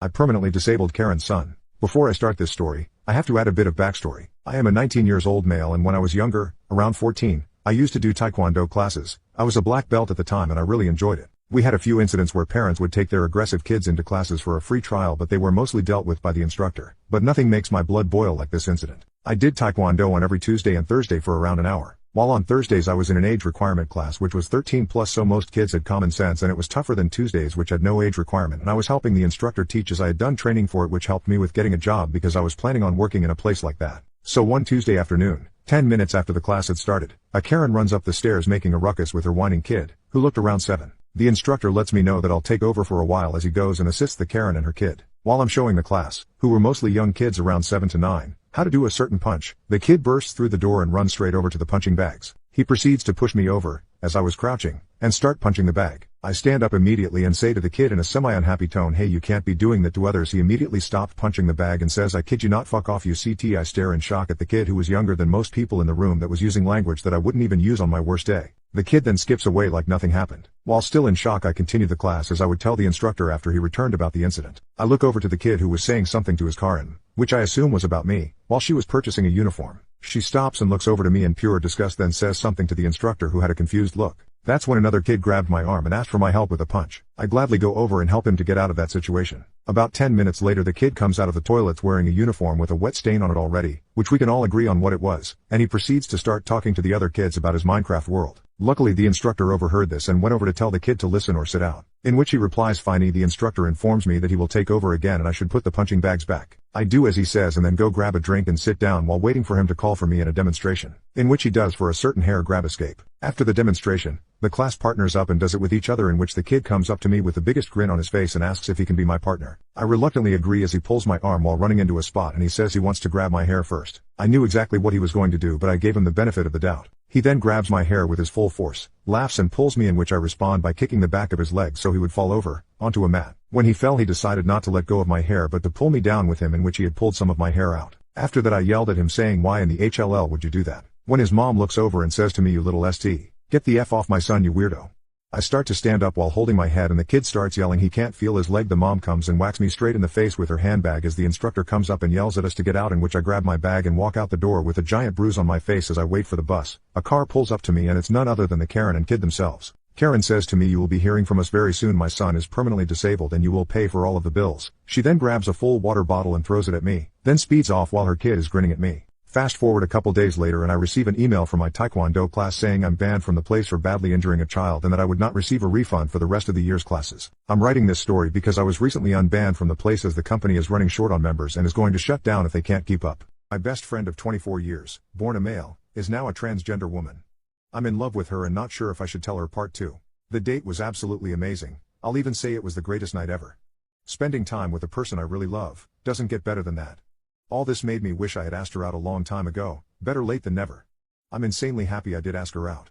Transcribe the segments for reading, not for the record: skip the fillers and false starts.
I permanently disabled Karen's son. Before I start this story, I have to add a bit of backstory. I am a 19-year-old male, and when I was younger, around 14, I used to do taekwondo classes. I was a black belt at the time and I really enjoyed it. We had a few incidents where parents would take their aggressive kids into classes for a free trial, but they were mostly dealt with by the instructor. But nothing makes my blood boil like this incident. I did taekwondo on every Tuesday and Thursday for around an hour. While on Thursdays I was in an age requirement class which was 13 plus, so most kids had common sense, and it was tougher than Tuesdays which had no age requirement, and I was helping the instructor teach as I had done training for it, which helped me with getting a job because I was planning on working in a place like that. So one Tuesday afternoon, 10 minutes after the class had started, a Karen runs up the stairs making a ruckus with her whining kid, who looked around 7. The instructor lets me know that I'll take over for a while as he goes and assists the Karen and her kid. While I'm showing the class, who were mostly young kids around 7 to 9, how to do a certain punch, the kid bursts through the door and runs straight over to the punching bags. He proceeds to push me over, as I was crouching, and start punching the bag. I stand up immediately and say to the kid in a semi-unhappy tone, "Hey, you can't be doing that to others." He immediately stopped punching the bag and says, "I kid you not, fuck off you CT." I stare in shock at the kid, who was younger than most people in the room, that was using language that I wouldn't even use on my worst day. The kid then skips away like nothing happened. While still in shock, I continue the class as I would tell the instructor after he returned about the incident. I look over to the kid who was saying something to his Karen, which I assume was about me, while she was purchasing a uniform. She stops and looks over to me in pure disgust, then says something to the instructor, who had a confused look. That's when another kid grabbed my arm and asked for my help with a punch. I gladly go over and help him to get out of that situation. About 10 minutes later, the kid comes out of the toilets wearing a uniform with a wet stain on it already, which we can all agree on what it was, and he proceeds to start talking to the other kids about his Minecraft world. Luckily, the instructor overheard this and went over to tell the kid to listen or sit out, in which he replies, "Fine." The instructor informs me that he will take over again and I should put the punching bags back. I do as he says and then go grab a drink and sit down while waiting for him to call for me in a demonstration, in which he does for a certain hair grab escape. After the demonstration, the class partners up and does it with each other, in which the kid comes up to me with the biggest grin on his face and asks if he can be my partner. I reluctantly agree as he pulls my arm while running into a spot, and he says he wants to grab my hair first. I knew exactly what he was going to do, but I gave him the benefit of the doubt. He then grabs my hair with his full force, laughs and pulls me, in which I respond by kicking the back of his leg so he would fall over, onto a mat. When he fell, he decided not to let go of my hair but to pull me down with him, in which he had pulled some of my hair out. After that I yelled at him saying, "Why in the HLL would you do that?" When his mom looks over and says to me, "You little ST, get the F off my son, you weirdo." I start to stand up while holding my head and the kid starts yelling he can't feel his leg. The mom comes and whacks me straight in the face with her handbag as the instructor comes up and yells at us to get out, in which I grab my bag and walk out the door with a giant bruise on my face. As I wait for the bus, a car pulls up to me and it's none other than the Karen and kid themselves. Karen says to me, "You will be hearing from us very soon. My son is permanently disabled and you will pay for all of the bills." She then grabs a full water bottle and throws it at me, then speeds off while her kid is grinning at me. Fast forward a couple days later and I receive an email from my taekwondo class saying I'm banned from the place for badly injuring a child and that I would not receive a refund for the rest of the year's classes. I'm writing this story because I was recently unbanned from the place as the company is running short on members and is going to shut down if they can't keep up. My best friend of 24 years, born a male, is now a transgender woman. I'm in love with her and not sure if I should tell her part 2. The date was absolutely amazing. I'll even say it was the greatest night ever. Spending time with a person I really love doesn't get better than that. All this made me wish I had asked her out a long time ago. Better late than never. I'm insanely happy I did ask her out.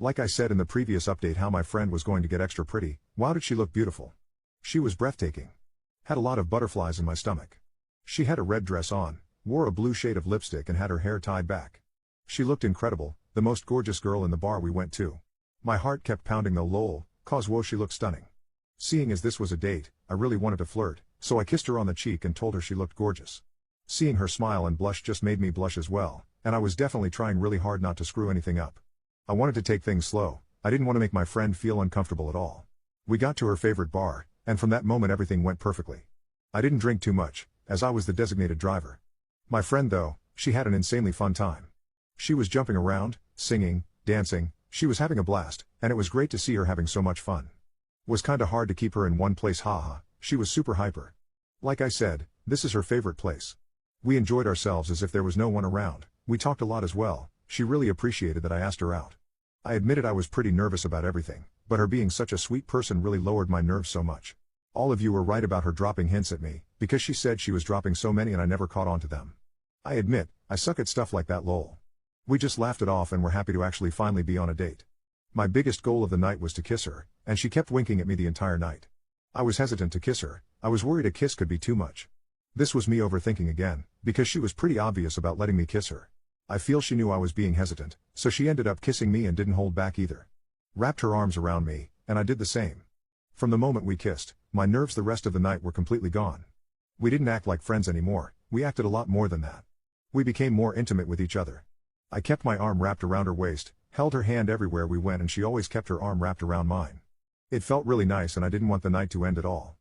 Like I said in the previous update how my friend was going to get extra pretty, wow did she look beautiful. She was breathtaking. Had a lot of butterflies in my stomach. She had a red dress on, wore a blue shade of lipstick and had her hair tied back. She looked incredible, the most gorgeous girl in the bar we went to. My heart kept pounding though, lol, cause whoa, she looked stunning. Seeing as this was a date, I really wanted to flirt, so I kissed her on the cheek and told her she looked gorgeous. Seeing her smile and blush just made me blush as well, and I was definitely trying really hard not to screw anything up. I wanted to take things slow. I didn't want to make my friend feel uncomfortable at all. We got to her favorite bar, and from that moment everything went perfectly. I didn't drink too much, as I was the designated driver. My friend though, she had an insanely fun time. She was jumping around, singing, dancing, she was having a blast, and it was great to see her having so much fun. Was kinda hard to keep her in one place, haha, she was super hyper. Like I said, this is her favorite place. We enjoyed ourselves as if there was no one around. We talked a lot as well. She really appreciated that I asked her out. I admitted I was pretty nervous about everything, but her being such a sweet person really lowered my nerves so much. All of you were right about her dropping hints at me, because she said she was dropping so many and I never caught on to them. I admit, I suck at stuff like that, lol. We just laughed it off and were happy to actually finally be on a date. My biggest goal of the night was to kiss her, and she kept winking at me the entire night. I was hesitant to kiss her. I was worried a kiss could be too much. This was me overthinking again, because she was pretty obvious about letting me kiss her. I feel she knew I was being hesitant, so she ended up kissing me and didn't hold back either. Wrapped her arms around me, and I did the same. From the moment we kissed, my nerves the rest of the night were completely gone. We didn't act like friends anymore, we acted a lot more than that. We became more intimate with each other. I kept my arm wrapped around her waist, held her hand everywhere we went, and she always kept her arm wrapped around mine. It felt really nice and I didn't want the night to end at all.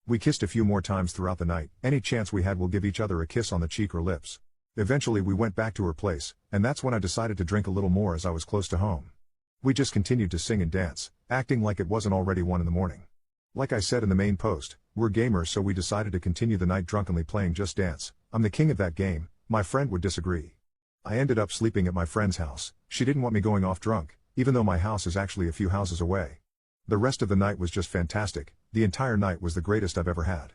We kissed a few more times throughout the night. Any chance we had, we'll give each other a kiss on the cheek or lips. Eventually we went back to her place, and that's when I decided to drink a little more as I was close to home. We just continued to sing and dance, acting like it wasn't already 1 in the morning. Like I said in the main post, we're gamers, so we decided to continue the night drunkenly playing Just Dance. I'm the king of that game. My friend would disagree. I ended up sleeping at my friend's house. She didn't want me going off drunk, even though my house is actually a few houses away. The rest of the night was just fantastic. The entire night was the greatest I've ever had.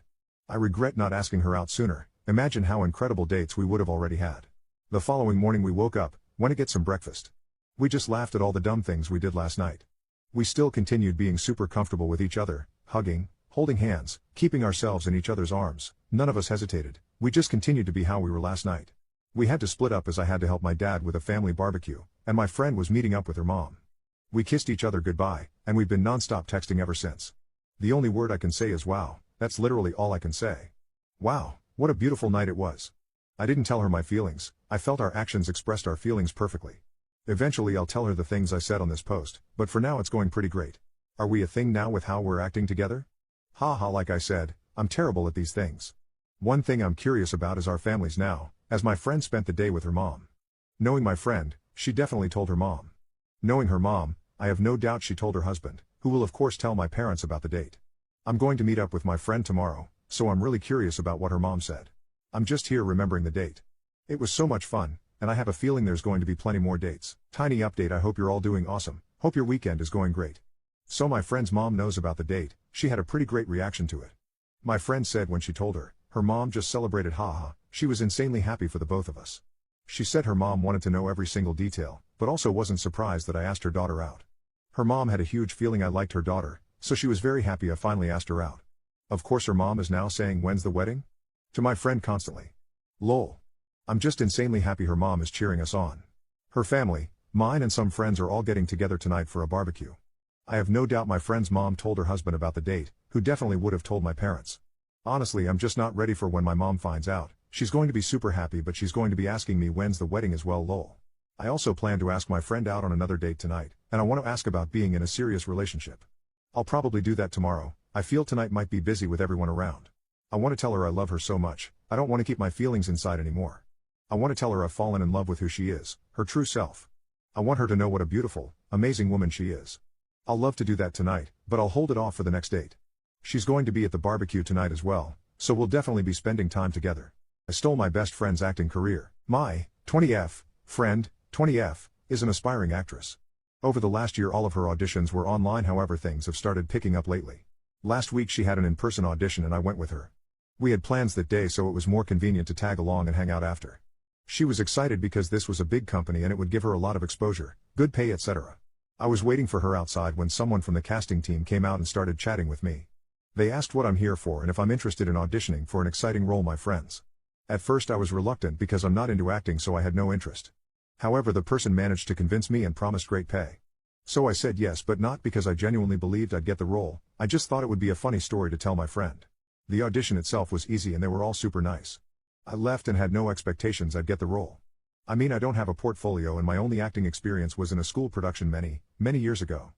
I regret not asking her out sooner. Imagine how incredible dates we would have already had. The following morning we woke up, went to get some breakfast. We just laughed at all the dumb things we did last night. We still continued being super comfortable with each other, hugging, holding hands, keeping ourselves in each other's arms. None of us hesitated. We just continued to be how we were last night. We had to split up as I had to help my dad with a family barbecue, and my friend was meeting up with her mom. We kissed each other goodbye, and we've been non-stop texting ever since. The only word I can say is wow. That's literally all I can say. Wow, what a beautiful night it was. I didn't tell her my feelings. I felt our actions expressed our feelings perfectly. Eventually I'll tell her the things I said on this post, but for now it's going pretty great. Are we a thing now with how we're acting together? Haha, like I said, I'm terrible at these things. One thing I'm curious about is our families now, as my friend spent the day with her mom. Knowing my friend, she definitely told her mom. Knowing her mom, I have no doubt she told her husband, who will of course tell my parents about the date. I'm going to meet up with my friend tomorrow, so I'm really curious about what her mom said. I'm just here remembering the date. It was so much fun, and I have a feeling there's going to be plenty more dates. Tiny update: I hope you're all doing awesome. Hope your weekend is going great. So my friend's mom knows about the date. She had a pretty great reaction to it. My friend said when she told her mom just celebrated, haha, she was insanely happy for the both of us. She said her mom wanted to know every single detail, but also wasn't surprised that I asked her daughter out. Her mom had a huge feeling I liked her daughter, so she was very happy I finally asked her out. Of course her mom is now saying, when's the wedding? To my friend constantly. Lol. I'm just insanely happy her mom is cheering us on. Her family, mine and some friends are all getting together tonight for a barbecue. I have no doubt my friend's mom told her husband about the date, who definitely would have told my parents. Honestly, I'm just not ready for when my mom finds out. She's going to be super happy, but she's going to be asking me when's the wedding as well, lol. I also plan to ask my friend out on another date tonight, and I want to ask about being in a serious relationship. I'll probably do that tomorrow. I feel tonight might be busy with everyone around. I want to tell her I love her so much. I don't want to keep my feelings inside anymore. I want to tell her I've fallen in love with who she is, her true self. I want her to know what a beautiful, amazing woman she is. I'll love to do that tonight, but I'll hold it off for the next date. She's going to be at the barbecue tonight as well, so we'll definitely be spending time together. I stole my best friend's acting career. My 20F friend, 20F, is an aspiring actress. Over the last year all of her auditions were online, however things have started picking up lately. Last week she had an in-person audition and I went with her. We had plans that day, so it was more convenient to tag along and hang out after. She was excited because this was a big company and it would give her a lot of exposure, good pay, etc. I was waiting for her outside when someone from the casting team came out and started chatting with me. They asked what I'm here for and if I'm interested in auditioning for an exciting role, my friends. At first I was reluctant because I'm not into acting, so I had no interest. However, the person managed to convince me and promised great pay. So I said yes, but not because I genuinely believed I'd get the role. I just thought it would be a funny story to tell my friend. The audition itself was easy and they were all super nice. I left and had no expectations I'd get the role. I mean, I don't have a portfolio and my only acting experience was in a school production many years ago.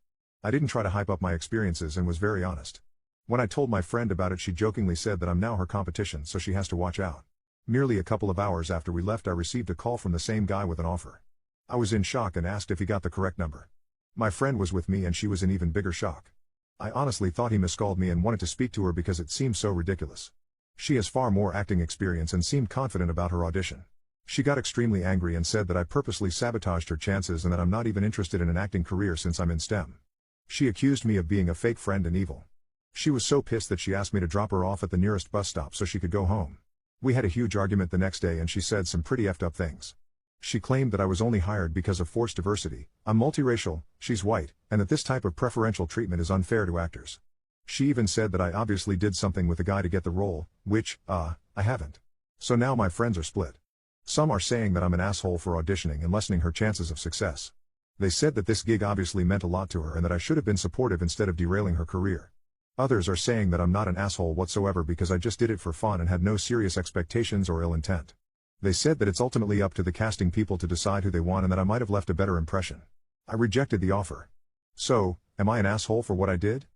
I didn't try to hype up my experiences and was very honest. When I told my friend about it, she jokingly said that I'm now her competition, so she has to watch out. Merely a couple of hours after we left I received a call from the same guy with an offer. I was in shock and asked if he got the correct number. My friend was with me and she was in even bigger shock. I honestly thought he miscalled me and wanted to speak to her because it seemed so ridiculous. She has far more acting experience and seemed confident about her audition. She got extremely angry and said that I purposely sabotaged her chances and that I'm not even interested in an acting career since I'm in STEM. She accused me of being a fake friend and evil. She was so pissed that she asked me to drop her off at the nearest bus stop so she could go home. We had a huge argument the next day and she said some pretty effed up things. She claimed that I was only hired because of forced diversity, I'm multiracial, she's white, and that this type of preferential treatment is unfair to actors. She even said that I obviously did something with the guy to get the role, which, I haven't. So now my friends are split. Some are saying that I'm an asshole for auditioning and lessening her chances of success. They said that this gig obviously meant a lot to her and that I should have been supportive instead of derailing her career. Others are saying that I'm not an asshole whatsoever because I just did it for fun and had no serious expectations or ill intent. They said that it's ultimately up to the casting people to decide who they want and that I might have left a better impression. I rejected the offer. So, am I an asshole for what I did?